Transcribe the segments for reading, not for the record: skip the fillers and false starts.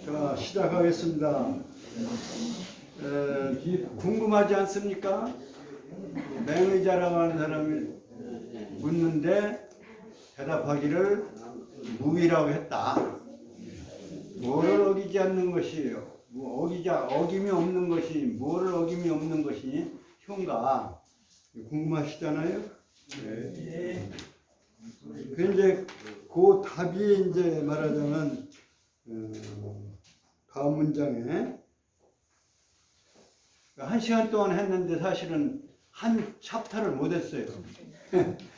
자, 시작하겠습니다. 궁금하지 않습니까? 맹의자라고 하는 사람이 묻는데 대답하기를 무의라고 했다. 뭐를 어기지 않는 것이에요? 어김이 없는 것이, 뭐를 어김이 없는 것이 흉가? 궁금하시잖아요? 네. 그 이제 그 답이 이제 말하자면 다음 문장에 1시간 동안 했는데 사실은 한 챕터를 못 했어요.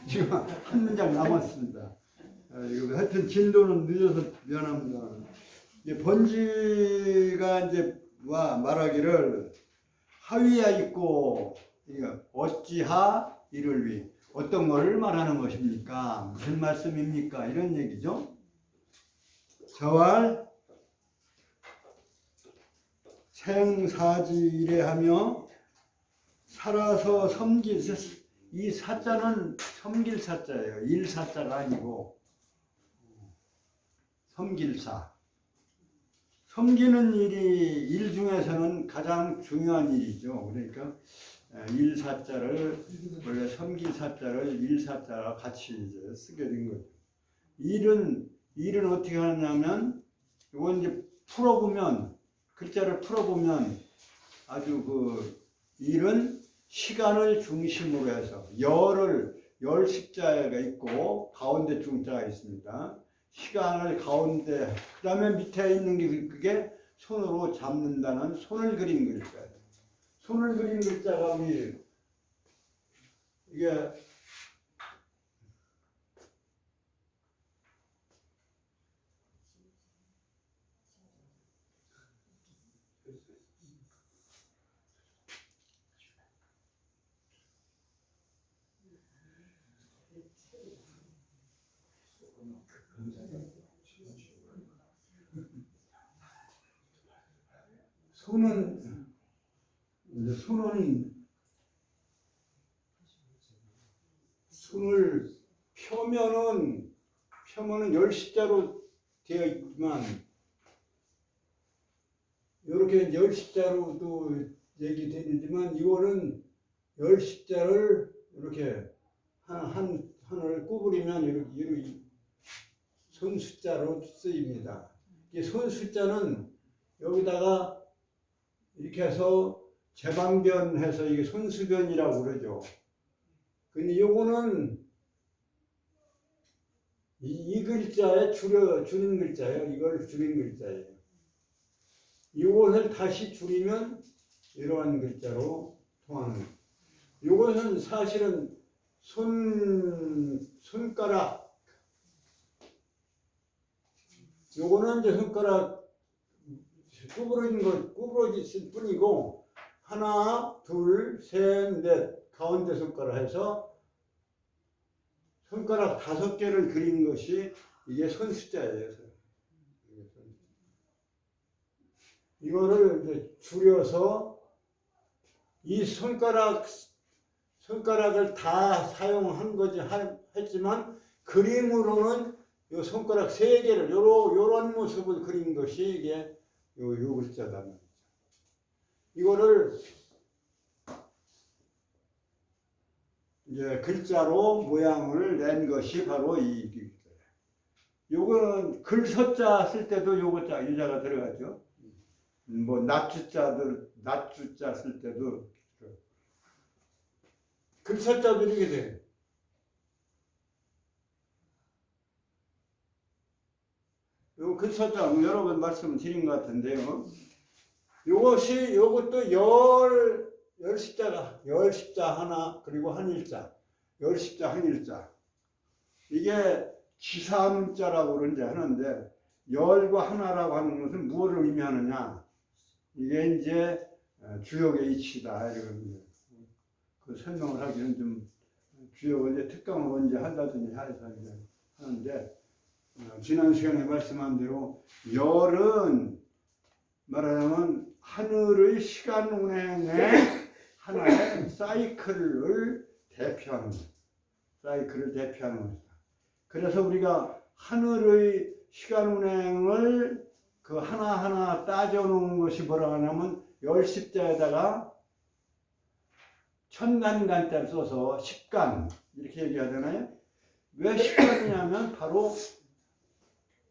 지금 한 문장 남았습니다. 하여튼 진도는 늦어서 미안합니다. 이제 번지가 이제 말하기를 하위야 있고 어찌하 이를 위 어떤 것을 말하는 것입니까? 무슨 말씀입니까? 이런 얘기죠. 저왈 생사지이래하며 살아서 섬길, 이 사자는 섬길 사자예요. 일 사자가 아니고 섬길사. 섬기는 일이 일 중에서는 가장 중요한 일이죠. 그러니까 일 사자를 원래 섬길 사자를 일 사자와 같이 이제 쓰게 된 거죠. 일은 어떻게 하냐면 이건 이제 풀어보면 글자를 풀어보면 아주 일은 시간을 중심으로 해서 열 십자가 있고 가운데 중자가 있습니다. 시간을 가운데 그 다음에 밑에 있는 게 그게 손으로 잡는다는 손을 그린 글자예요. 손을 그린 글자가 이게 손을 펴면은 열십자로 되어 있지만 이렇게 열십자로도 얘기되지만 이거는 열십자를 이렇게 하나를 구부리면 이렇게 손숫자로 쓰입니다. 이 손숫자는 여기다가 이렇게 해서 재방변해서 이게 손수변이라고 그러죠. 근데 요거는 이 글자에 줄인 글자예요. 이걸 줄인 글자예요. 이것을 다시 줄이면 이러한 글자로 통하는 거예요. 이것은 사실은 손가락, 요거는 이제 손가락 구부러질 뿐이고 하나, 둘, 셋, 넷 가운데 손가락 해서 손가락 5개를 그린 것이 이게 손숫자예요. 이거를 이제 줄여서 이 손가락을 다 사용한 거지 했지만 그림으로는 이 손가락 3개를 요런 모습을 그린 것이 이게 요 글자다 말이죠. 이거를 이제 글자로 모양을 낸 것이 바로 이 글자예요. 요거는 글서자 쓸 때도 유자가 들어가죠. 뭐 낫주자 쓸 때도 글서자도 이렇게 돼요. 요 글서자 여러 번 말씀드린 것 같은데요. 요것도 열십자 하나 그리고 한일자, 열십자 한일자. 이게 지삼자라고 그런지 하는데 열과 하나라고 하는 것은 무엇을 의미하느냐? 이게 이제 주역의 이치다 이런 그 설명을 하기는 좀 주역을 이제 특강을 언제 한다든지 해서 이제 하는데 지난 시간에 말씀한 대로 열은 말하자면 하늘의 시간 운행의 하나의 사이클을 대표하는 것이다. 그래서 우리가 하늘의 시간 운행을 그 하나하나 따져놓은 것이 뭐라고 하냐면 열십자에다가 천간간자를 써서 십간 이렇게 얘기하잖아요. 왜 십간이냐면 바로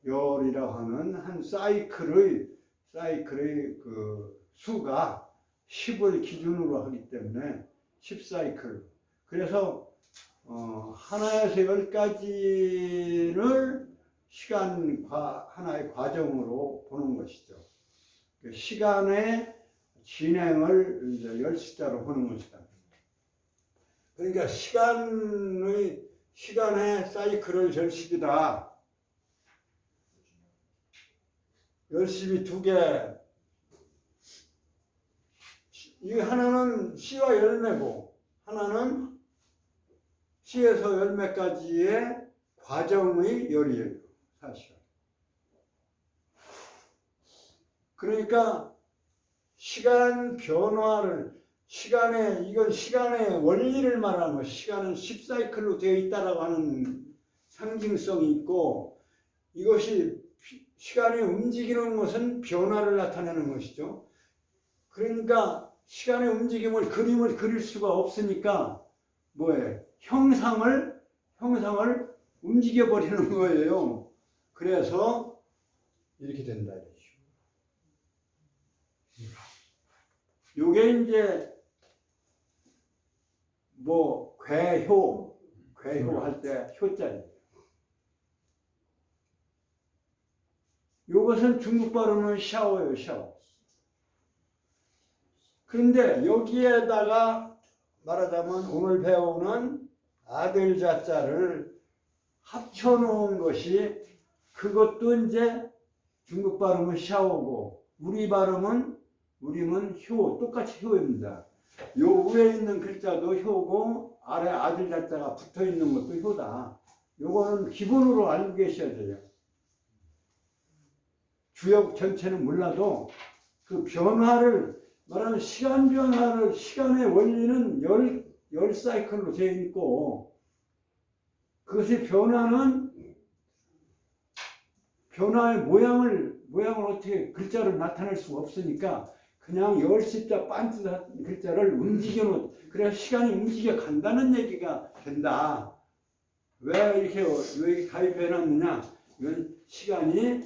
열이라고 하는 한 사이클의 그 수가 10을 기준으로 하기 때문에 10사이클. 그래서 하나에서 10가지를 하나의 과정으로 보는 것이죠. 시간의 진행을 이제 열시자로 보는 것이다. 그러니까 시간의 사이클을 열십이다. 열십이 두 개. 이 하나는 씨와 열매고 하나는 씨에서 열매까지의 과정의 열이에요. 사실. 그러니까 시간 변화를 이건 시간의 원리를 말하는 거. 시간은 10사이클로 되어 있다라고 하는 상징성이 있고 이것이 시간이 움직이는 것은 변화를 나타내는 것이죠. 그러니까 시간의 움직임을 그림을 그릴 수가 없으니까 뭐예요? 형상을 움직여 버리는 거예요. 그래서 이렇게 된다. 요게 이제 뭐 괴효 할 때 효자예요. 요것은 중국 발음은 샤오예요, 샤오. 그런데 여기에다가 말하자면 오늘 배우는 아들 자자를 합쳐놓은 것이 그것도 이제 중국 발음은 샤오고 우리는 효, 똑같이 효입니다. 요 위에 있는 글자도 효고 아래 아들 자자가 붙어 있는 것도 효다. 요거는 기본으로 알고 계셔야 돼요. 주역 전체는 몰라도 그 변화를 말하는 시간 변화를 시간의 원리는 열 사이클로 되어 있고 그것의 변화의 모양을 어떻게 글자로 나타낼 수가 없으니까 그냥 열십자 반듯한 글자를 움직여 놓은 그래야 시간이 움직여 간다는 얘기가 된다. 왜 이렇게 가입해 놨느냐? 이건 시간이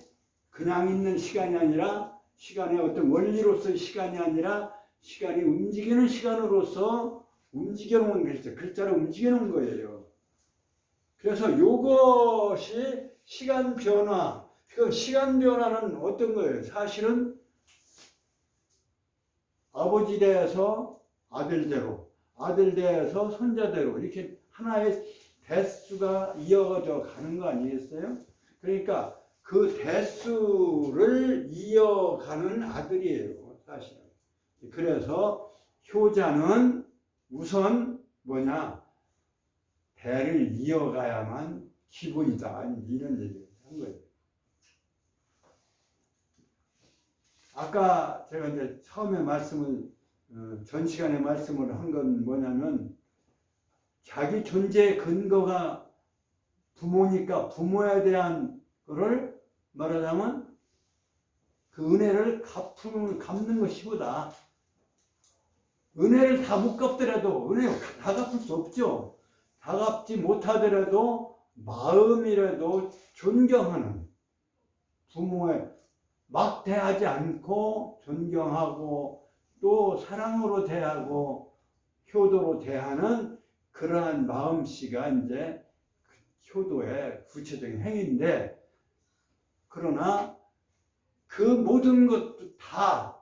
그냥 있는 시간이 아니라 시간의 어떤 원리로서의 시간이 아니라 시간이 움직이는 시간으로서 움직여 놓은 글자를 움직여 놓은 거예요. 그래서 이것이 시간 변화. 그 시간 변화는 어떤 거예요? 사실은 아버지 대에서 아들대로, 아들 대에서 손자대로 이렇게 하나의 대수가 이어져 가는 거 아니겠어요? 그러니까 그 대수를 이어가는 아들이에요, 사실은. 그래서 효자는 우선 뭐냐? 대를 이어가야만 기본이다. 이런 얘기를 한 거예요. 아까 제가 이제 처음에 전 시간에 말씀을 한 건 뭐냐면 자기 존재의 근거가 부모니까 부모에 대한 거를 말하자면 그 은혜를 갚는 것이보다 은혜를 다 못 갚더라도 은혜 다 갚을 수 없죠. 다 갚지 못하더라도 마음이라도 존경하는 부모에 막대하지 않고 존경하고 또 사랑으로 대하고 효도로 대하는 그러한 마음씨가 이제 효도의 구체적인 행위인데 그러나 그 모든 것도 다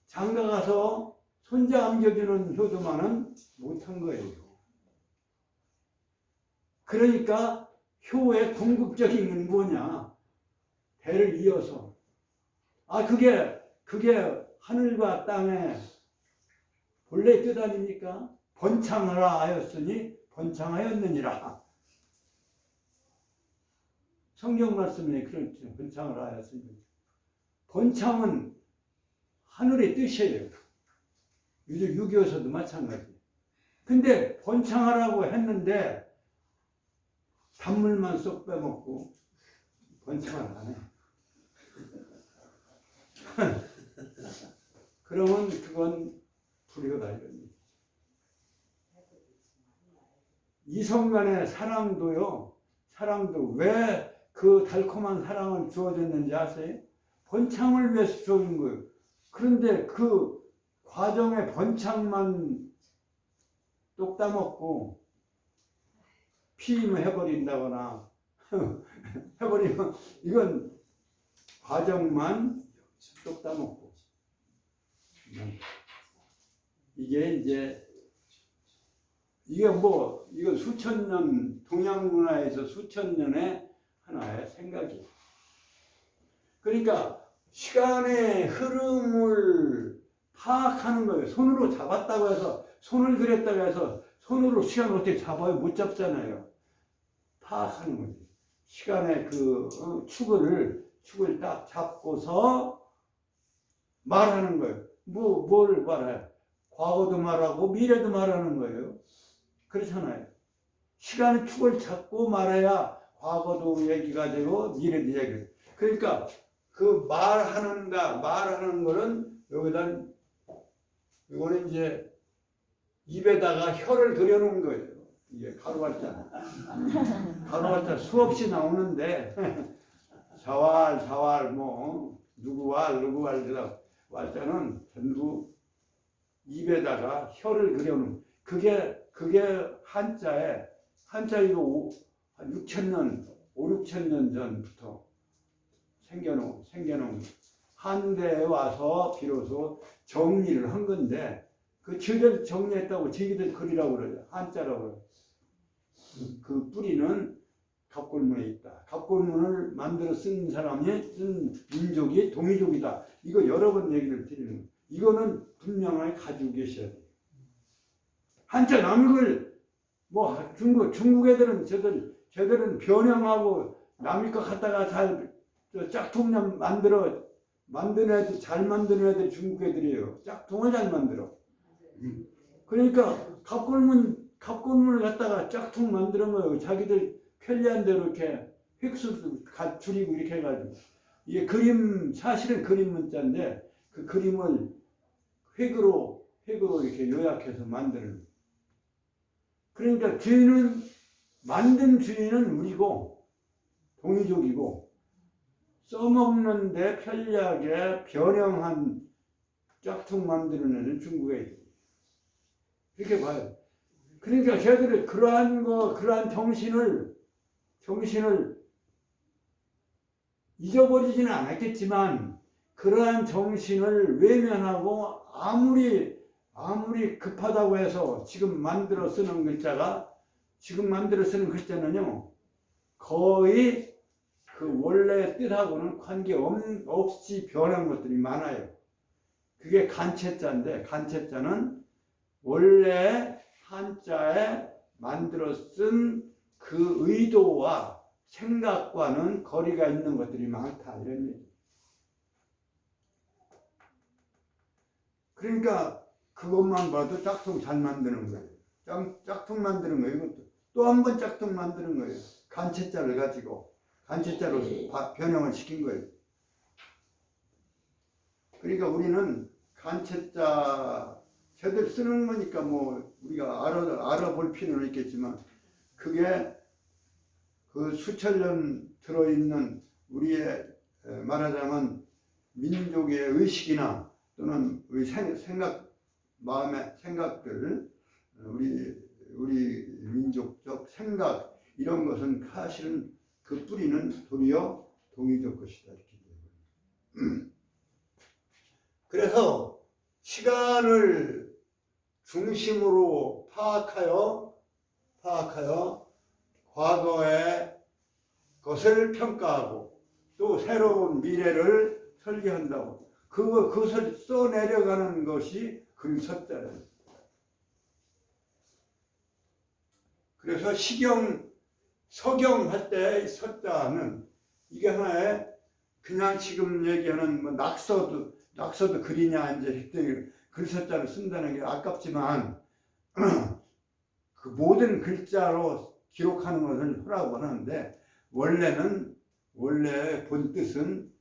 장가가서 손자 안겨주는 효도만은 못한 거예요. 그러니까 효의 궁극적인 건 뭐냐? 대를 이어서 그게 하늘과 땅의 본래 뜻 아닙니까? 번창하라 하였으니 번창하였느니라. 성경 말씀에 그렇죠. 번창하라 하였으니. 번창은 하늘의 뜻이에요. 요즘 유교에서도 마찬가지. 근데 번창하라고 했는데 단물만 쏙 빼먹고 번창을 안 해. 그러면 그건 불효다 이런 얘기. 이성 간의 사랑도요. 사랑도 왜 그 달콤한 사랑을 주어졌는지 아세요? 번창을 위해서 주어진 거예요. 그런데 그 과정의 번창만 똑 따먹고 피임을 해버린다거나 해버리면 이건 과정만 똑 따먹고 이게 이제 이거 수천 년 동양 문화에서 수천 년의 하나의 생각이에요. 그러니까 시간의 흐름을 파악하는 거예요. 손으로 잡았다고 해서 손을 그렸다고 해서 손으로 시간을 어떻게 잡아요? 못 잡잖아요. 파악하는 거죠. 시간의 그 축을 딱 잡고서 말하는 거예요. 뭘 말해요? 과거도 말하고 미래도 말하는 거예요. 그렇잖아요. 시간의 축을 잡고 말해야 과거도 얘기가 되고 미래도 얘기가 되고. 그러니까 그 말하는 거는 여기다 이거는 이제 입에다가 혀를 그려놓은 거예요. 이게 가루발자 수없이 나오는데 자왈 뭐 누구왈 왈자는 전부 입에다가 혀를 그려놓은 그게 한자 이거 한 6,000년 5,000~6,000년 전부터 생겨놓은 한대에 와서 비로소 정리를 한 건데 그 저들 정리했다고 저기들 글이라고 그래요. 한자라고 그래요. 그 뿌리는 갑골문에 있다. 갑골문을 만들어 쓴 사람이 쓴 민족이 동이족이다. 이거 여러 번 얘기를 드리는 거예요. 이거는 분명하게 가지고 계셔야 돼요. 한자 남익을 뭐 중국 애들은 쟤들은 변형하고 남의 거 갖다가 잘 짝퉁 만드는 애들 잘 만드는 애들이 중국 애들이에요. 짝퉁을 잘 만들어. 그러니까 갑골문을 갖다가 짝퉁 만드는 거예요. 자기들 편리한 대로 이렇게 획수도 줄이고 이렇게 해가지고 이게 사실은 그림 문자인데 그 그림을 획으로 이렇게 요약해서 만드는 거예요. 그러니까 만든 주인은 우리고 동이족이고 써먹는데 편리하게 변형한 짝퉁 만드는 애는 중국에 있어요. 이렇게 봐요. 그러니까 저희들이 그러한 정신을 잊어버리지는 않았겠지만 그러한 정신을 외면하고 아무리 급하다고 해서 지금 만들어 쓰는 글자는요 거의 그 원래 뜻하고는 관계없이 변한 것들이 많아요. 그게 간체자인데 간체자는 원래 한자에 만들어 쓴 그 의도와 생각과는 거리가 있는 것들이 많다 이런 얘기. 그러니까 그것만 봐도 짝퉁 잘 만드는 거예요. 짝퉁 만드는 거예요. 이것도 또 한 번 짝퉁 만드는 거예요. 간체자를 가지고 간체자로 변형을 시킨 거예요. 그러니까 우리는 간체자 쟤들 쓰는 거니까 뭐 우리가 알아볼 필요는 있겠지만 그게 그 수천 년 들어있는 우리의 말하자면 민족의 의식이나 또는 우리 마음의 생각들 우리 민족적 생각 이런 것은 사실은 그 뿌리는 도리어 동이족 것이다 이렇게 되고요. 그래서 시간을 중심으로 파악하여 과거의 것을 평가하고 또 새로운 미래를 설계한다고 그것을 써내려가는 것이 글서자예요. 그래서 서경 할 때 서자는 이게 하나의 그냥 지금 얘기하는 뭐 낙서도 글이냐 이제 글서자를 쓴다는 게 아깝지만 그 모든 글자로 기록하는 것을 하라고 하는데 원래 본 뜻은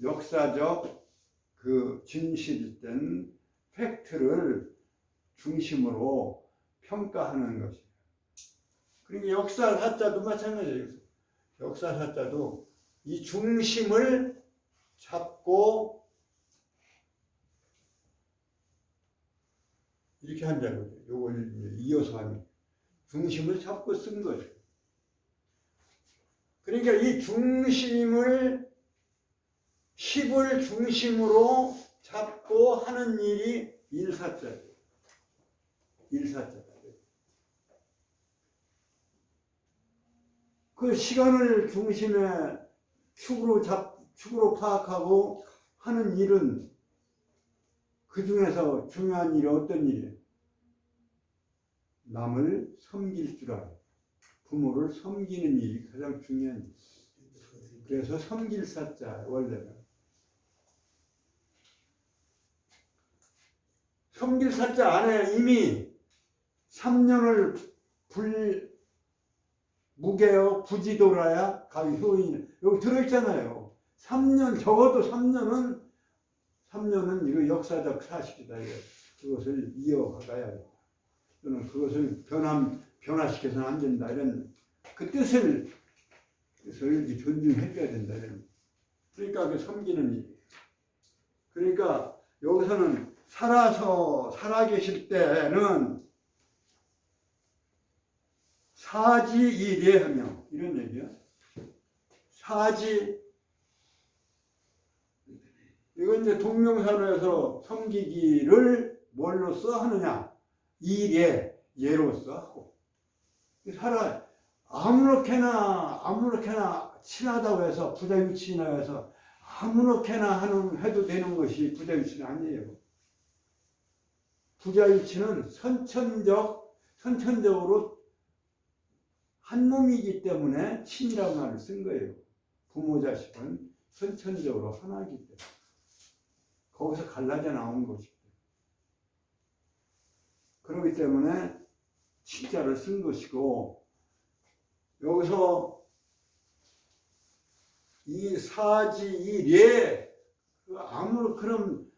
역사적 그 진실된 팩트를 중심으로 평가하는 것이에요. 그러니까 역사 사자도 마찬가지예요. 역사 사자도 이 중심을 잡고 이렇게 한다고요. 요걸 이어서 하는 중심을 잡고 쓴 거죠. 그러니까 이 중심을 10을 중심으로 잡고 하는 일이 일사자예요. 일사자다. 그 시간을 중심에 축으로 파악하고 하는 일은 그 중에서 중요한 일이 어떤 일이에요? 남을 섬길 줄 알아요. 부모를 섬기는 일이 가장 중요한 일이에요. 그래서 섬길 사자 원래는. 섬길 사자 안에 이미 3년을 무게요 부지도라야 가위 효인 여기 들어있잖아요. 3년 적어도 3년은 이거 역사적 사실이다. 그것을 이어가야 된다. 또는 그것을 변화시켜서는 안 된다. 이런 그 뜻을 존중해줘야 된다. 이런. 그러니까 그 섬기는 일. 그러니까 여기서는 살아계실 때는 사지이례하며 이런 얘기야. 사지 이건 이제 동명사로 해서 섬기기를 뭘로써 하느냐? 예로써 하고. 아무렇게나 친하다고 해서 부자유치나 해서 아무렇게나 해도 되는 것이 부자유치는 아니에요. 부자유치는 선천적으로 한 몸이기 때문에 친이라는 말을 쓴 거예요. 부모 자식은 선천적으로 하나이기 때문에. 거기서 갈라져 나온 것이기 때문에. 그렇기 때문에 친자를 쓴 것이고, 여기서 이 그럼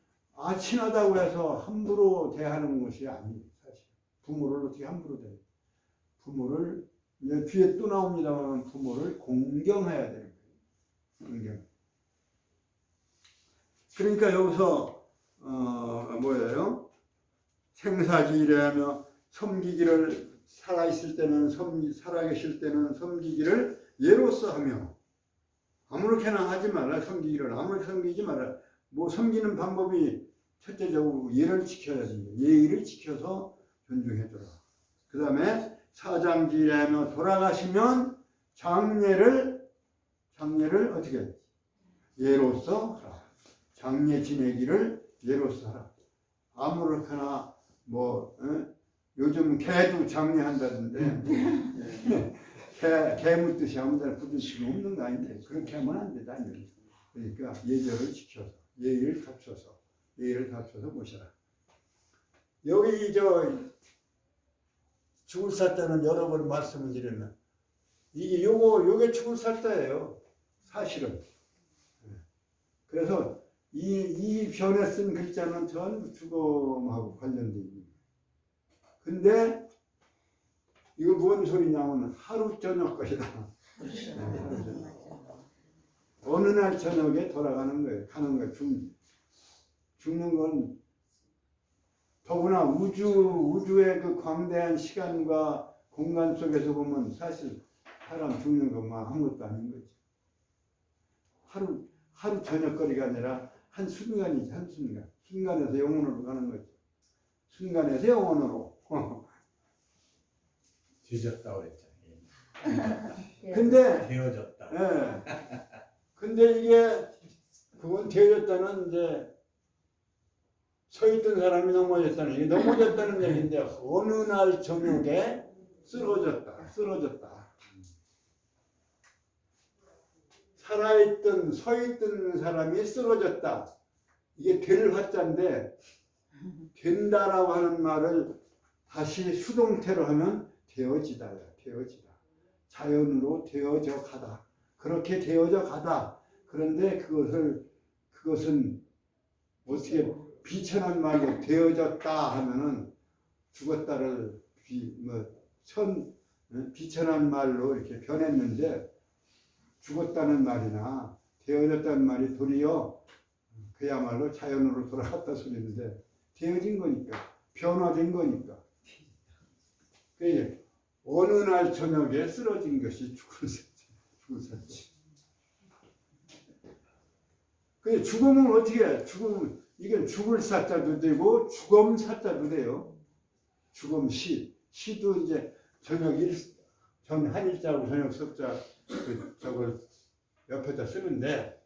친하다고 해서 함부로 대하는 것이 아니에요. 사실 부모를 어떻게 함부로 대해요? 부모를 이제 뒤에 또 나옵니다만 부모를 공경해야 되는 거예요. 공경. 그러니까 여기서 뭐예요? 생사지이래하며 섬기기를 살아계실 때는 섬기기를 예로써 하며 아무렇게나 하지 말라. 섬기기를 아무렇게 섬기지 말라. 뭐 섬기는 방법이 첫째적으로 예를 지켜야 됩니다. 예의를 지켜서 존중해줘라. 그 다음에 사장지이라며 돌아가시면 장례를 어떻게 예로써 하라. 장례 지내기를 예로써 하라. 아무렇게나 요즘 개도 장례한다던데 개 묻듯이 아무데나 붙을 수는 없는 거 아닌데 그렇게 하면 안 된다. 그러니까 예절을 지켜서 예의를 갖춰서 모셔라. 여기 죽을 사자는 여러 번 말씀을 드렸나. 요게 죽을 사자예요. 사실은. 그래서 이 변에 쓴 글자는 전부 죽음하고 관련된 입니다. 근데 이거 뭔 소리냐면 하루 저녁 것이다. 어느 날 저녁에 돌아가는 거예요. 가는 거예요. 죽는 건 더구나 우주의 그 광대한 시간과 공간 속에서 보면 사실 사람 죽는 것만 아무것도 아닌 거죠. 하루 저녁거리가 아니라 한 순간이지, 한 순간. 순간에서 영혼으로 가는 거죠. 순간에서 영혼으로. 뒤졌다고 그랬잖아요. 근데 되어졌다. 예. 근데 그건 되어졌다는 이제 서 있던 사람이 넘어졌다는 이게 넘어졌다는 얘기인데 어느 날 저녁에 쓰러졌다. 서 있던 사람이 쓰러졌다. 이게 될 화자인데 된다라고 하는 말을 다시 수동태로 하면 되어지다야. 자연으로 되어져 가다. 그렇게 되어져 가다. 그런데 그것은 어떻게 비천한 말로 되어졌다 하면은 죽었다를 비천한 말로 이렇게 변했는데 죽었다는 말이나 되어졌다는 말이 도리어 그야말로 자연으로 돌아갔다 소리인데 되어진 거니까 변화된 거니까 그게 어느 날 저녁에 쓰러진 것이 죽은 사지. 그 죽음은 어떻게 해? 죽음 이건 죽을 사자도 되고 죽음 사자도 돼요. 죽음 시도 이제 전 한일자하고 저녁 석자 저걸 옆에다 쓰는데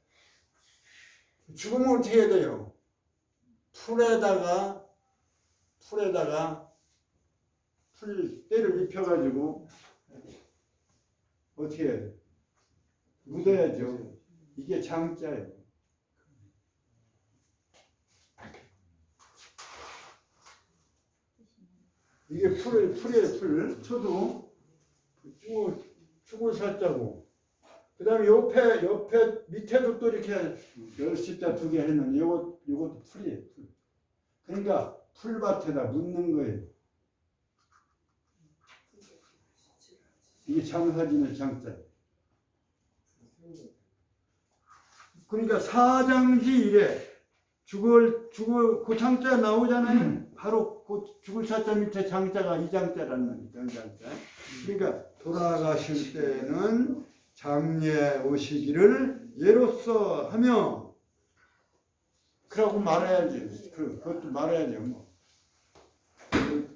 죽음은 어떻게 해야 돼요? 풀에다가 때를 입혀가지고 어떻게 해야 돼? 묻어야죠. 이게 장자예요. 이게 풀이에요, 풀. 초도 죽을 살자고. 그 다음에 옆에 밑에도 또 이렇게 열십자 2개 했는데 요것도 풀이에요. 풀. 그러니까 풀밭에다 묻는 거예요. 이게 장사진의 장자예요. 그러니까 사장지 이래 죽을 그 장자 나오잖아요. 바로 그 죽을 사자 밑에 장자가 이 장자라는 말이죠. 장자. 그러니까 돌아가실 때는 장례 오시기를 예로써 하며 그러고 말해야지. 그것도 말해야죠. 뭐.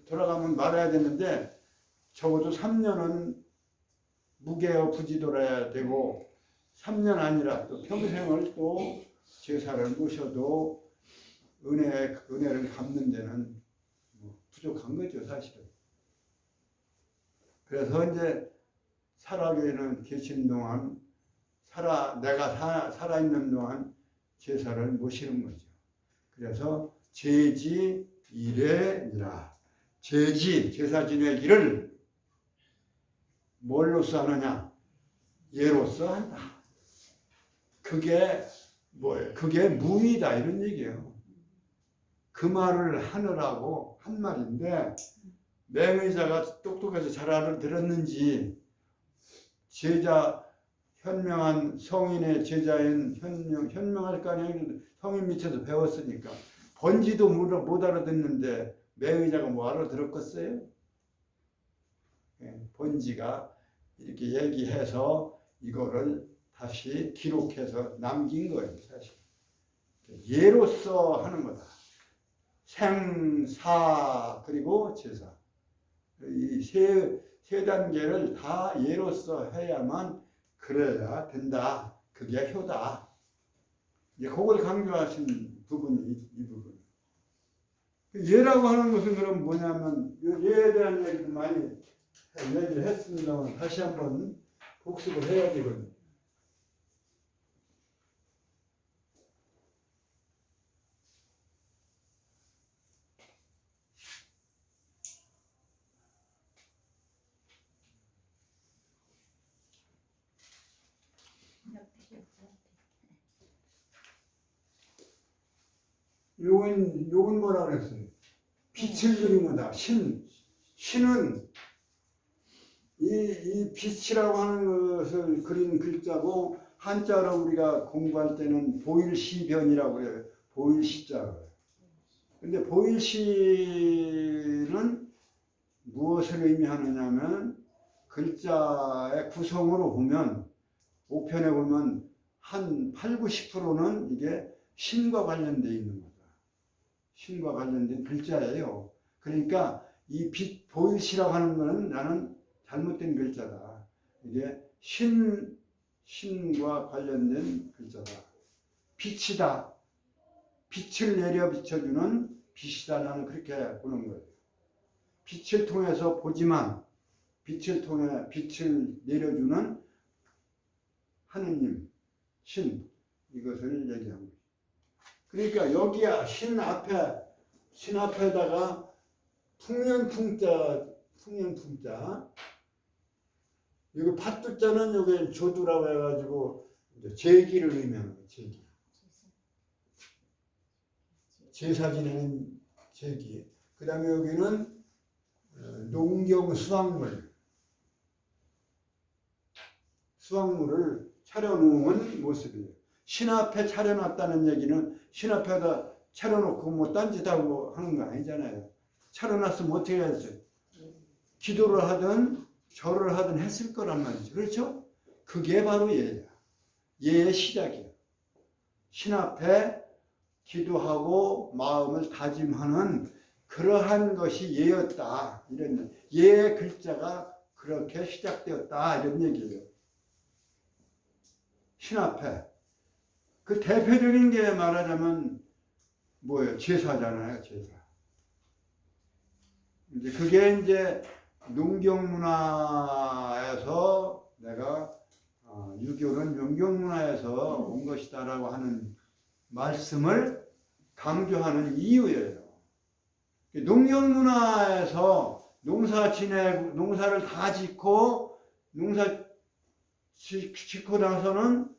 돌아가면 말해야 되는데 적어도 3년은 무게어 부지돌아야 되고 3년 아니라 또 평생을 또 제사를 모셔도 은혜를 갚는 데는 부족한 거죠, 사실은. 그래서 이제 살아계는 계신 동안 내가 살아있는 동안 제사를 모시는 거죠. 그래서 제지 이래니라. 제사 지내기를 뭘로써 하느냐? 예로써 한다. 그게 뭐예요? 그게 무의다 이런 얘기예요. 그 말을 하느라고 한 말인데 맹의자가 똑똑해서 잘 알아들었는지 현명한 성인의 제자인 현명할 거 아니에요. 성인 밑에서 배웠으니까 번지도 못 알아듣는데 맹의자가 뭐 알아들었겠어요? 번지가 이렇게 얘기해서 이거를 다시 기록해서 남긴 거예요, 사실. 예로써 하는 거다. 생, 사, 그리고 제사. 이 세 단계를 다 예로써 해야만 그래야 된다. 그게 효다. 이제 그걸 강조하신 부분이 이 부분. 예라고 하는 것은 그럼 뭐냐면 예에 대한 얘기도 많이 얘기를 했습니다만 다시 한번 복습을 해야 되거든요. 요건 뭐라 그랬어요? 빛을 그린 거다. 신은 이 빛이라고 하는 것을 그린 글자고 한자로 우리가 공부할 때는 보일시변이라고 그래요. 보일시자. 근데 보일시는 무엇을 의미하느냐면 글자의 구성으로 보면 우편에 보면 한 8, 90%는 이게 신과 관련되어 있는 거다. 신과 관련된 글자예요. 그러니까 이 빛 보일시라고 하는 것은 나는 잘못된 글자다. 이게 신과 관련된 글자다. 빛이다. 빛을 내려 비춰주는 빛이다. 나는 그렇게 보는 거예요. 빛을 통해서 보지만 빛을 통해 빛을 내려주는 하느님, 신 이것을 얘기하는 거예요. 그러니까 여기야 신 앞에다가 풍년풍자 이거 팥두자는 여기 조두라고 해가지고 제기를 의미하는 거예요. 제기. 제사 지내는 제기. 그 다음에 여기는 농경 수확물을 차려놓은 모습이에요. 신 앞에 차려놨다는 얘기는 신 앞에다 차려놓고 뭐 딴짓하고 하는 거 아니잖아요. 차려놨으면 어떻게 했어요? 기도를 하든 절을 하든 했을 거란 말이죠. 그렇죠? 그게 바로 예야. 예의 시작이야. 신 앞에 기도하고 마음을 다짐하는 그러한 것이 예였다. 이런 예의 글자가 그렇게 시작되었다. 이런 얘기예요. 신 앞에. 그 대표적인 게 말하자면 뭐예요? 제사잖아요. 제사. 이제 그게 이제 농경문화에서 내가 유교는 농경문화에서 온 것이다라고 하는 말씀을 강조하는 이유예요. 농경문화에서 농사를 다 짓고 짓고 나서는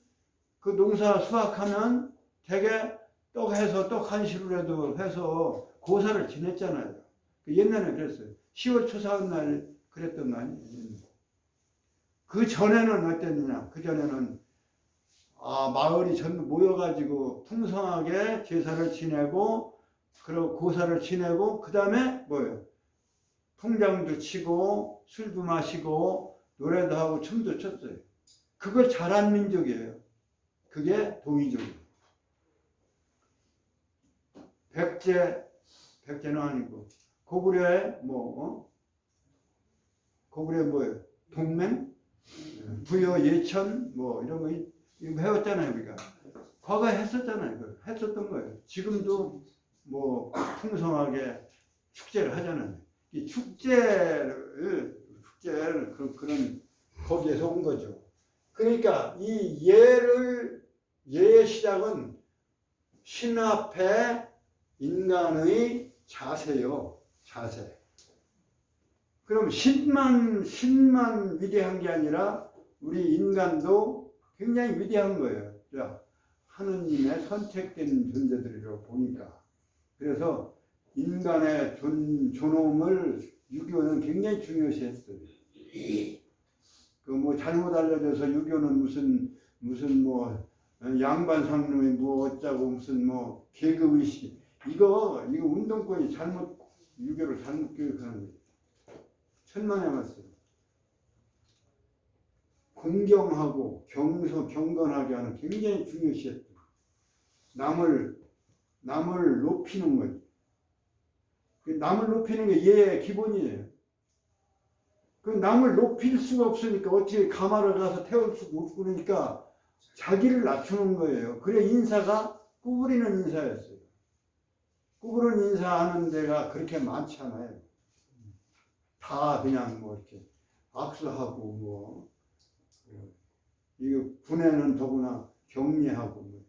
그 농사 수확하면 되게 떡 해서 떡 한 시루라도 해서 고사를 지냈잖아요. 옛날에 그랬어요. 10월 초사한 날 그랬던 거 아니에요. 그 전에는 어땠느냐? 그 전에는 마을이 전부 모여가지고 풍성하게 제사를 지내고 그리고 고사를 지내고 그 다음에 뭐예요? 풍장도 치고 술도 마시고 노래도 하고 춤도 췄어요. 그걸 잘한 민족이에요. 그게 동이족이에요. 백제는 아니고 고구려에 고구려 뭐예요? 동맹? 부여 예천 뭐 이런 거 이거 배웠잖아요. 우리가 과거에 했었잖아요. 했었던 거예요. 지금도 뭐 풍성하게 축제를 하잖아요. 이 축제를 그런 거기에서 온 거죠. 그러니까 이 예의 시작은 신 앞에 인간의 자세요. 자세. 그럼 신만 위대한 게 아니라 우리 인간도 굉장히 위대한 거예요. 하느님의 선택된 존재들이라고 보니까. 그래서 인간의 존엄을 유교는 굉장히 중요시 했어요. 그 뭐 잘못 알려져서 유교는 무슨 뭐 양반상놈이 뭐 어쩌고 무슨 뭐 계급의식 이거 운동권이 유교를 잘못 교육하는 거예요. 천만에 맞어요. 공경하고 경건하게 하는 굉장히 중요시했죠. 남을 높이는 거죠. 남을 높이는 게 예의 기본이에요. 그 남을 높일 수가 없으니까 어떻게 가마를 가서 태울 수가 없고 그러니까 자기를 낮추는 거예요. 그래 인사가 구부리는 인사였어요. 구부리는 인사하는 데가 그렇게 많지 않아요. 다 그냥 뭐 이렇게 악수하고 뭐 이거 분에는 더구나 격리하고 뭐.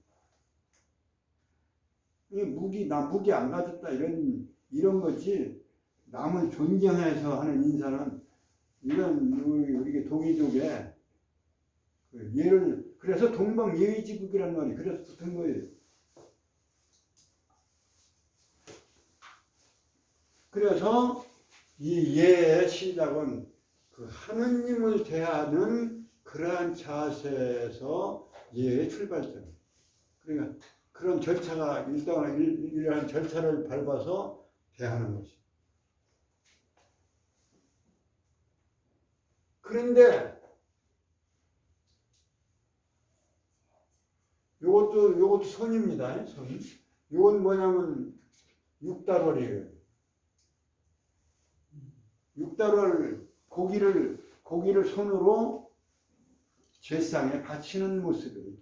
나 무기 안 가졌다 이런 거지. 남을 존경해서 하는 인사는 이런 우리 동이족의 예를 그래서 동방예의지국이라는 말이 그래서 붙은 거예요. 그래서 이 예의 시작은 그 하느님을 대하는 그러한 자세에서 예의 출발점. 그러니까 그런 절차가 이러한 절차를 밟아서 대하는 것이. 그런데 요것도 손입니다. 손. 요건 뭐냐면 육달월이에요. 육달월 고기를 손으로 제상에 바치는 모습이에요.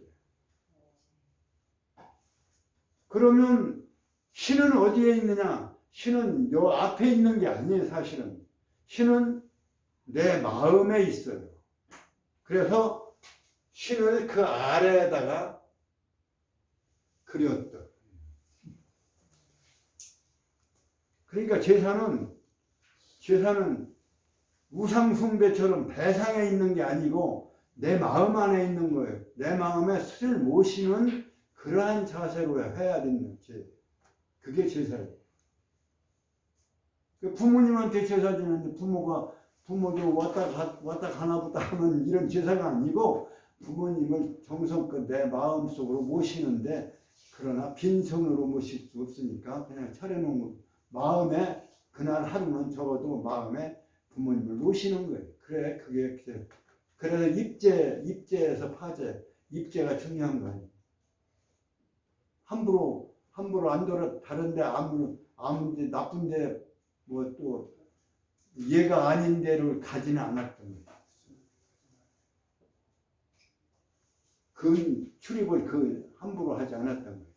그러면 신은 어디에 있느냐? 신은 요 앞에 있는 게 아니에요. 사실은 신은 내 마음에 있어요. 그래서 신을 그 아래에다가 그렸다. 그러니까 제사는 우상숭배처럼 배상에 있는 게 아니고 내 마음 안에 있는 거예요. 내 마음에 스를 모시는 그러한 자세로 해야 되는 죄. 그게 제사예요. 그 부모님한테 제사 지는데 부모도 왔다 가나보다 하는 이런 제사가 아니고 부모님을 정성껏 내 마음속으로 모시는데, 그러나 빈손으로 모실 수 없으니까 그냥 차려놓은 마음에 그날 하루는 적어도 마음에 부모님을 모시는 거예요. 그래, 그래서 입제에서 파제, 입제가 중요한 거예요. 함부로 안 돌아 다른데 아무 나쁜데 뭐 또 얘가 아닌 데를 가지는 않았던 거예요. 그 출입을 함부로 하지 않았던 거예요.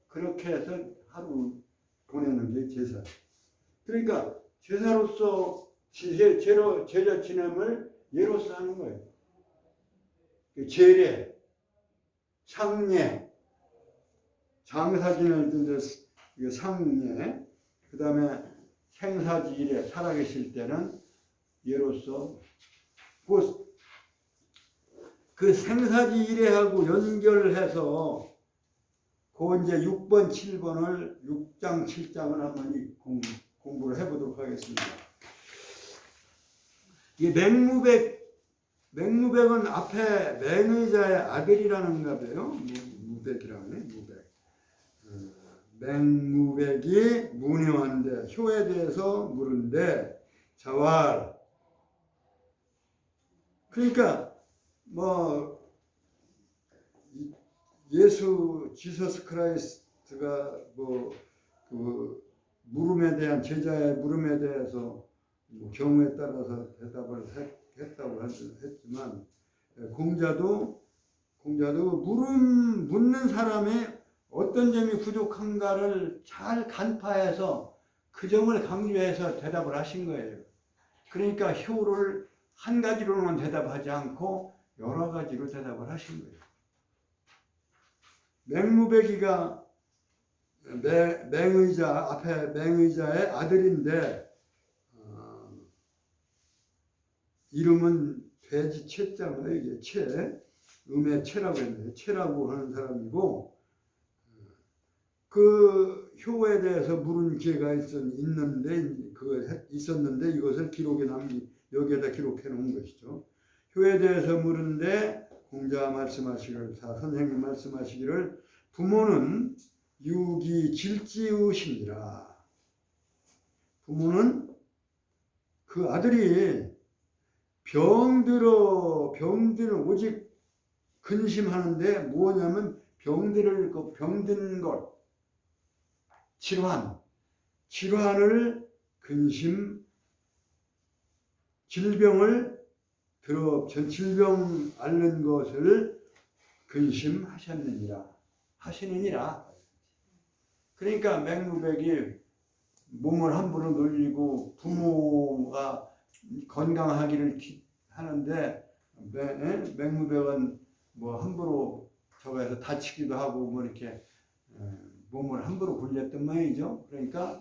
그렇게 해서 하루 보내는 게 제사. 그러니까 제사로서 제자 지냄을 예로서 하는 거예요. 제례, 상례, 장사 지낼 때 상례, 그 다음에 생사지일에 살아계실 때는 예로서 그 생사지일에하고 연결해서 그 이제 6번, 7번을 6장, 7장을 한번 공부를 해보도록 하겠습니다. 이 맹무백은 앞에 맹의자의 아들이라는가 봐요. 무백이라고 하네. 무백. 맹무백이 문의한데 효에 대해서 물은데 자왈. 그러니까 뭐 지서스 크라이스트가 그 물음에 대한 제자의 물음에 대해서 경우에 따라서 대답을 했다고 했지만, 공자도 묻는 사람의 어떤 점이 부족한가를 잘 간파해서 그 점을 강조해서 대답을 하신 거예요. 그러니까 효를 한 가지로는 대답하지 않고 여러 가지로 대답을 하신 거예요. 맹무백이가 앞에 맹의자의 아들인데, 이름은 돼지 채자가 이게 음의 채라고 했는데, 채라고 하는 사람이고, 그 효에 대해서 물은 기회가 있었는데 이것을 여기에다 기록해 놓은 것이죠. 효에 대해서 물은데 공자 선생님 말씀하시기를 부모는 유기 질지으시니라. 부모는 그 아들이 병들어 오직 근심하는데 뭐냐면 병든 것, 질환을 질병을 질병 앓는 것을 하시느니라. 그러니까 맹무백이 몸을 함부로 놀리고 부모가 건강하기를 하는데, 맹무백은 뭐 함부로 저거에서 다치기도 하고 뭐 이렇게 몸을 함부로 굴렸던 모양이죠. 그러니까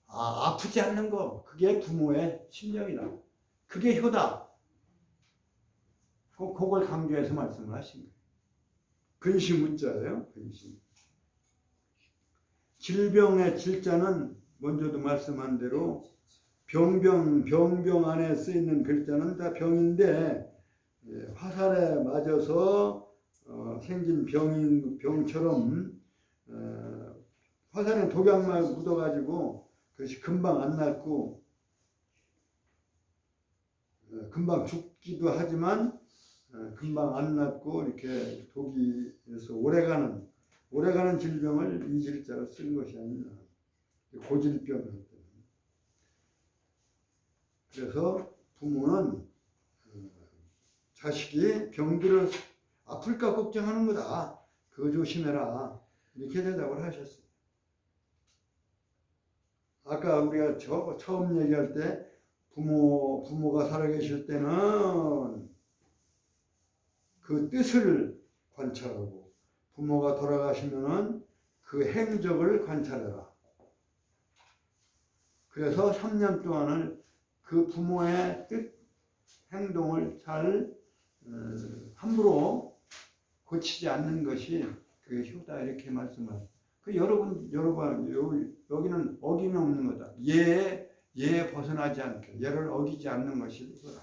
아프지 않는 거, 그게 부모의 심정이다. 그게 효다. 그걸 강조해서 말씀을 하신 거예요. 근심무자예요. 근심. 질병의 질자는 먼저도 말씀한 대로 병병 안에 쓰이는 글자는 다 병인데, 화살에 맞아서 생긴 병처럼 화살에 독약만 묻어가지고 그것이 금방 안 낫고 금방 죽기도 하지만 금방 안 낫고 이렇게 독이에서 오래가는 질병을 이 질자로 쓴 것이 아니라 고질병. 그래서 부모는 자식이 병들어 아플까 걱정하는 거다. 그거 조심해라. 이렇게 대답을 하셨어요. 아까 우리가 처음 얘기할 때 부모가 살아계실 때는 그 뜻을 관찰하고, 부모가 돌아가시면은 그 행적을 관찰해라. 그래서 3년 동안을 그 부모의 뜻, 행동을 잘 함부로 고치지 않는 것이 그게 효다, 이렇게 말씀하셨어요. 그 여러분 여기는 어김없는 거다. 예에 벗어나지 않게 예를 어기지 않는 것이 거다.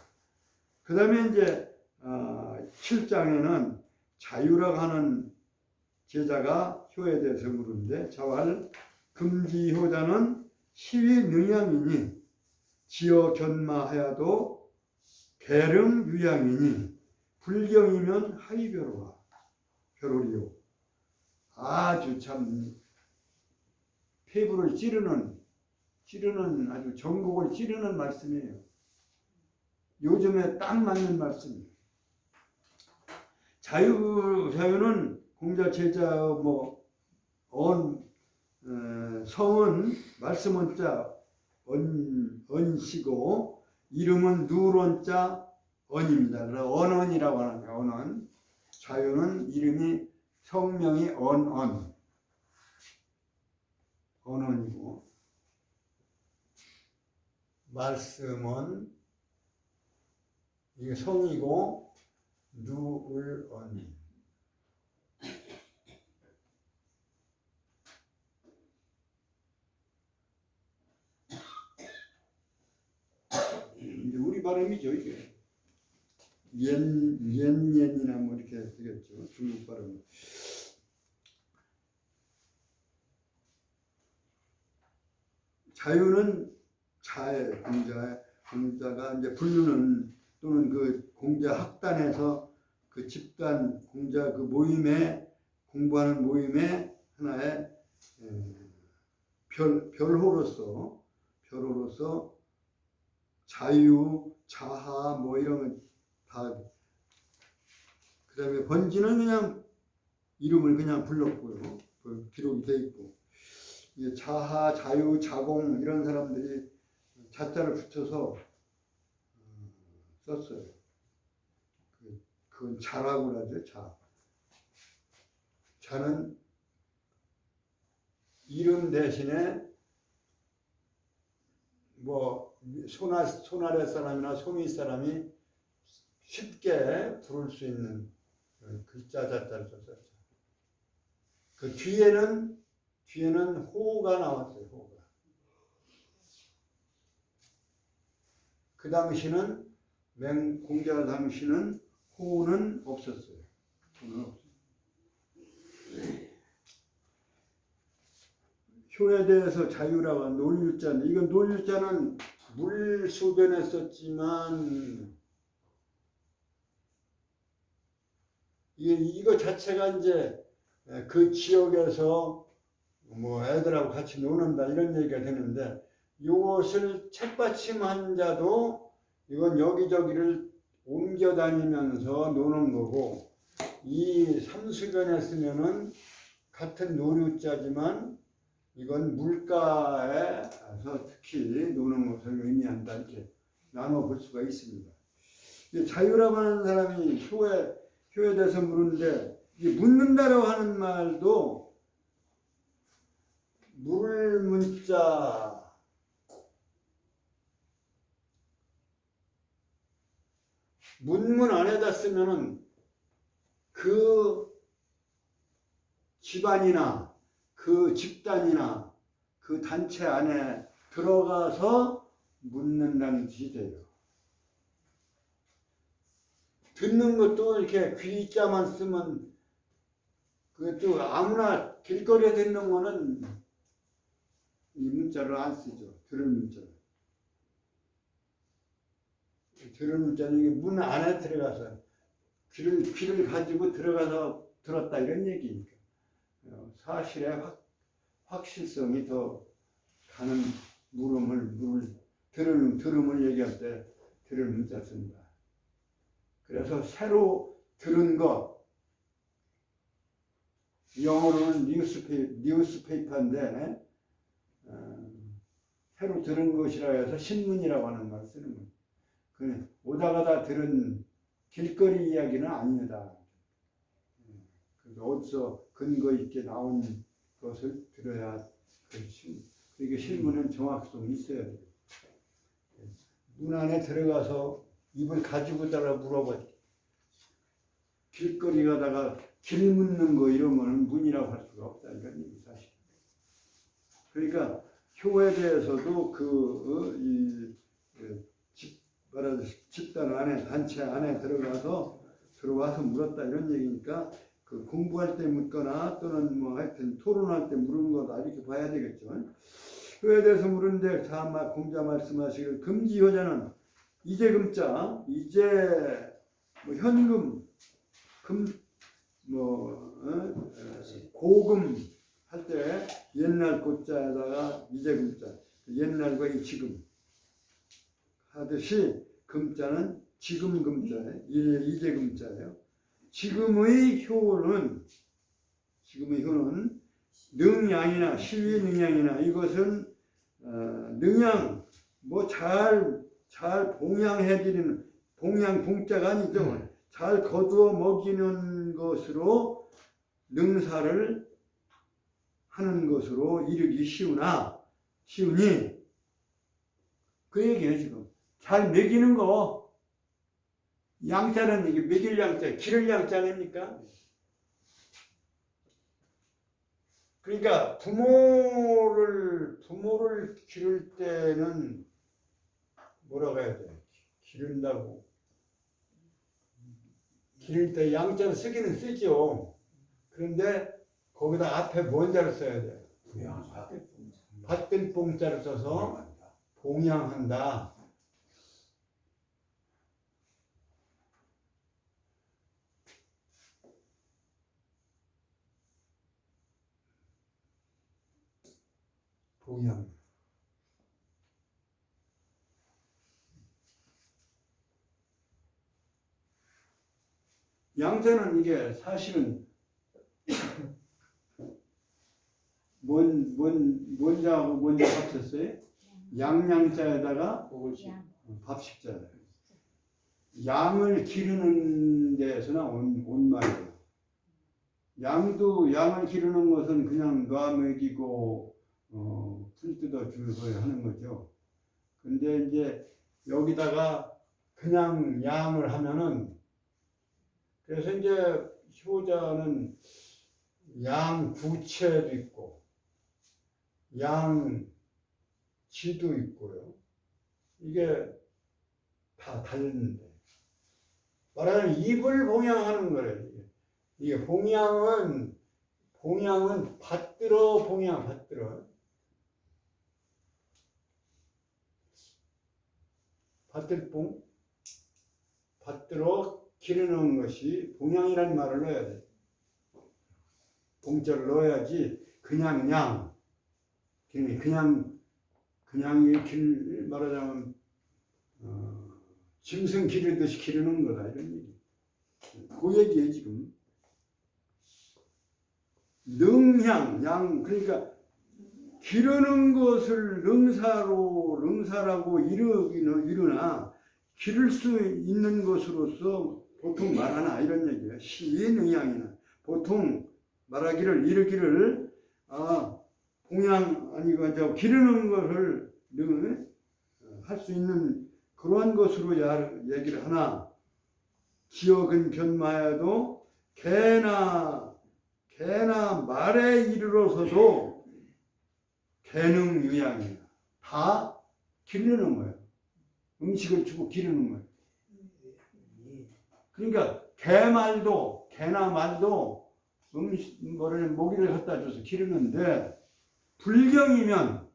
그 다음에 이제 7장에는 자유라고 하는 제자가 효에 대해서 물은데 자왈 금지효자는 시위 능양이니 지어 견마하여도 계름 유양이니 불경이면 하이벼로와 벼로리요. 아주 참 폐부를 찌르는 아주 전곡을 찌르는 말씀이에요. 요즘에 딱 맞는 말씀이에요. 자유는 공자 제자 성은 말씀은 자 언시고 이름은 누론자 언입니다. 그래서 언언이라고 하는 거예요. 언언. 자유는 이름이 성명이 언언이고 말씀은 이게 성이고 누을언. 이제 우리 발음이죠 이게. 옌이나 뭐 이렇게 되겠죠. 중국 발음. 자유는 공자가 이제 부르는 또는 그 공자 학단에서 그 집단 공자 그 모임에 공부하는 모임의 하나의 별호로서 자유, 자하 뭐 이런 다 그다음에 번지는 그냥 이름을 그냥 불렀고요. 그 기록이 돼 있고 자하, 자유, 자공 이런 사람들이 자자를 붙여서 썼어요. 그건 자라고 그러죠. 자는 이름 대신에 뭐 손아래 사람이나 손위 사람이 쉽게 부를 수 있는 글자 자자를 썼어요. 그 뒤에는 호가 나왔어요. 호가. 그 당시는 공자 당시는 호는 없었어요. 효에 대해서 자유라고 한 논유자인데 이건 논유자는 물수변에 썼지만 이거 자체가 이제 그 지역에서 뭐 애들하고 같이 노는다 이런 얘기가 되는데 이것을 책받침한 자도 이건 여기저기를 옮겨 다니면서 노는 거고 이 삼수변에 쓰면은 같은 노류자지만 이건 물가에서 특히 노는 것을 의미한다 이렇게 나눠 볼 수가 있습니다. 자유라고 하는 사람이 효에 대해서 물는데 묻는다라고 하는 말도 물을 문자 문문 안에다 쓰면은 그 집안이나 그 집단이나 그 단체 안에 들어가서 묻는다는 뜻이 돼요. 듣는 것도 이렇게 귀자만 쓰면 그것도 아무나 길거리에 듣는 거는 이 문자를 안 쓰죠. 들을 문자를. 들을 문자는 이게 문 안에 들어가서 귀를 가지고 들어가서 들었다 이런 얘기니까 사실의 확실성이 더 가는 들음을 얘기할 때 들을 문자 씁니다. 그래서 새로 들은 것 영어로는 뉴스페이퍼인데 새로 들은 것이라 해서 신문이라고 하는 말을 쓰는 거예요. 오다가다 들은 길거리 이야기는 아닙니다. 어디서 근거 있게 나온 것을 들어야 그러니까 신문은 정확성이 있어야 돼요. 문 안에 들어가서 입을 가지고 따라 물어봐. 길거리 가다가 길 묻는 거 이런 거는 문이라고 할 수가 없다. 이런 얘기 사실. 그러니까 효에 대해서도 집단 안에 단체 안에 들어와서 물었다 이런 얘기니까 그 공부할 때 묻거나 또는 뭐 하여튼 토론할 때 물은 거다 이렇게 봐야 되겠죠. 효에 대해서 물은데 공자 말씀하시길 금지효자는 이제 금자 이제 뭐 현금 고금 할 때 옛날 고자에다가 이제 금자 옛날과 이 지금 하듯이 금자는 지금 금자예요. 이제 금자예요. 지금의 효는 능양이나 실위 능양이나 이것은 능양 뭐 잘 봉양해드리는 봉양 봉자가 아니죠. 잘 거두어 먹이는 것으로 능사를 하는 것으로 이르기 쉬우니 그 얘기예요. 지금 잘 먹이는 거 양자는 이게 먹일 양자 기를 양자 아닙니까? 그러니까 부모를 기를 때는 뭐라고 해야 돼? 기른다고 기를 때 양자를 쓰기는 쓰죠. 그런데 거기다 앞에 뭔 자를 써야 돼? 받들 봉자를 써서 봉양한다. 봉양. 양자는 이게 사실은 뭔 자하고 뭔 자 합쳤어요? 양양자에다가 밥식자예요. 양을 기르는 데에서나 온 말이에요. 양을 기르는 것은 그냥 놔 먹이고 풀 뜯어 주고 하는 거죠. 근데 이제 여기다가 그냥 양을 하면은 그래서 이제 효자는 양 구체도 있고 양 지도 있고요. 이게 다 다른데 말하자면 입을 봉양하는 거예요. 이게 봉양은 받들어 받들어 기르는 것이 봉양이라는 말을 넣어야 돼. 봉자를 넣어야지 그냥 말하자면 짐승 기르듯이 기르는 거다 이런 얘기. 그 얘기예요 지금. 능향 그러니까 기르는 것을 능사라고 이르나 기를 수 있는 것으로서 보통 말하나 이런 얘기예요. 시능양이나 보통 말하기를 이르기를 봉양 아니고 기르는 것을 할 수 있는 그러한 것으로 얘기를 하나 기억은 변마해도 개나 말에 이르러서도 개능유양이야. 다 기르는 거예요. 음식을 주고 기르는 거예요. 그러니까 개나 말도 먹이를 갖다 줘서 기르는데 불경이면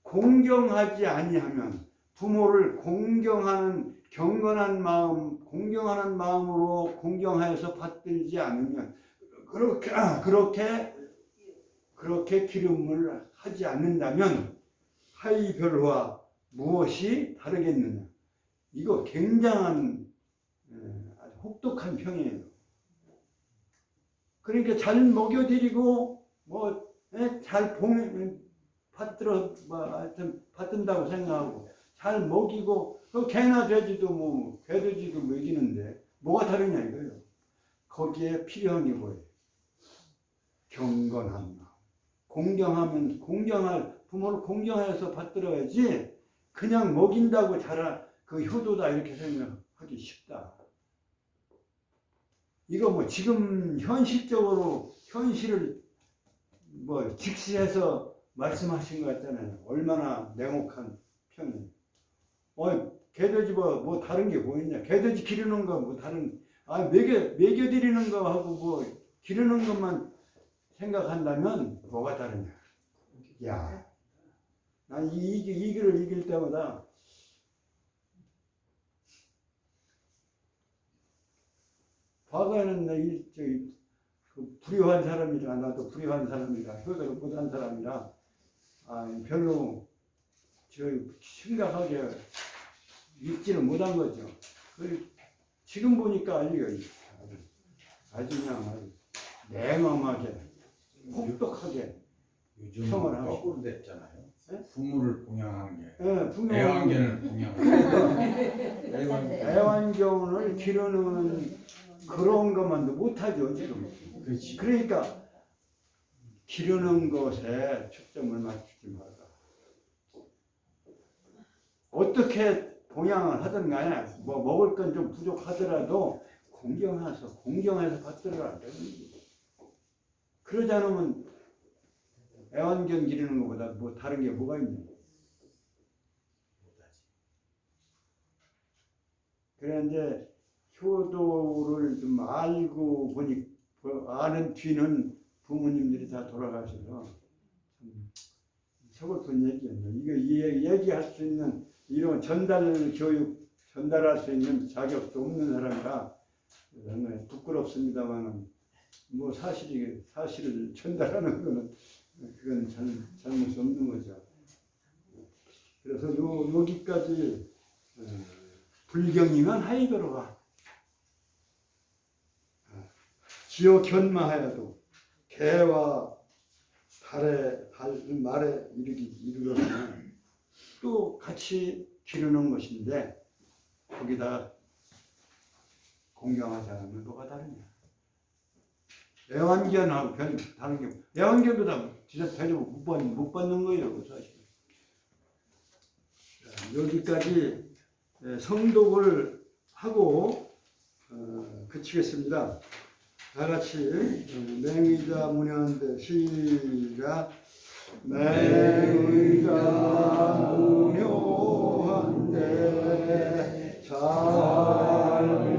공경하지 아니하면 부모를 공경하는 경건한 마음으로 공경하여서 받들지 않으면 그렇게 기름을 하지 않는다면 하이별화 무엇이 다르겠느냐. 이거 굉장한 혹독한 평이에요. 그러니까 잘 먹여드리고 잘 받든다고 생각하고 잘 먹이고 개나 돼지도 개돼지도 먹이는데 뭐가 다르냐 이거예요. 거기에 필요한 게 뭐예요? 경건한 마음. 부모를 공경해서 받들어야지 그냥 먹인다고 그 효도다 이렇게 생각하기 쉽다. 이거 지금 현실을 뭐 직시해서 말씀하신 것 같잖아요. 얼마나 냉혹한 평이. 개돼지 뭐 다른 게 뭐 있냐? 개돼지 기르는 거 뭐 다른 먹여드리는 거 하고 뭐 기르는 것만 생각한다면 뭐가 다르냐? 야, 난 이 길을 이길 때마다 과거에는 그 불효한 사람이라 나도 불효한 사람이라 효도를 못한 사람이라 별로 심각하게 읽지는 못한 거죠. 지금 보니까 아주 그냥 냉엄하게 혹독하게 요즘은 평을 하시고. 거꾸로 됐잖아요. 네? 부모를 봉양한 게 네, 애완견을 봉양한 애완견을 기르는 그런 것만도 못하죠 지금. 그렇지. 그러니까 기르는 것에 초점을 맞추지 말라. 어떻게 봉양을 하든 간에 뭐 먹을 건 좀 부족하더라도 공경해서 받들어라. 그러지 않으면 애완견 기르는 것보다 뭐 다른 게 뭐가 있냐. 그런데 효도를 좀 알고 보니 아는 뒤는 부모님들이 다 돌아가셔서 서글픈 얘기였네. 이거 얘기할 수 있는 이런 전달할 수 있는 자격도 없는 사람이라 정말 부끄럽습니다만은 뭐 사실을 전달하는 거는 그건 잘못이 없는 거죠. 그래서 여기까지 불경이면 하이도로가 지어 견마하여도 개와 말에 이르러서는 또 같이 기르는 것인데 거기다 공경하지 않으면 뭐가 다르냐. 애완견하고 다른 게 애완견도 다 진짜 배려 못 받는 거예요 사실. 여기까지 성독을 하고 그치겠습니다. 다 같이 맹의자 문현대 시작. 맹의자 문현대 잘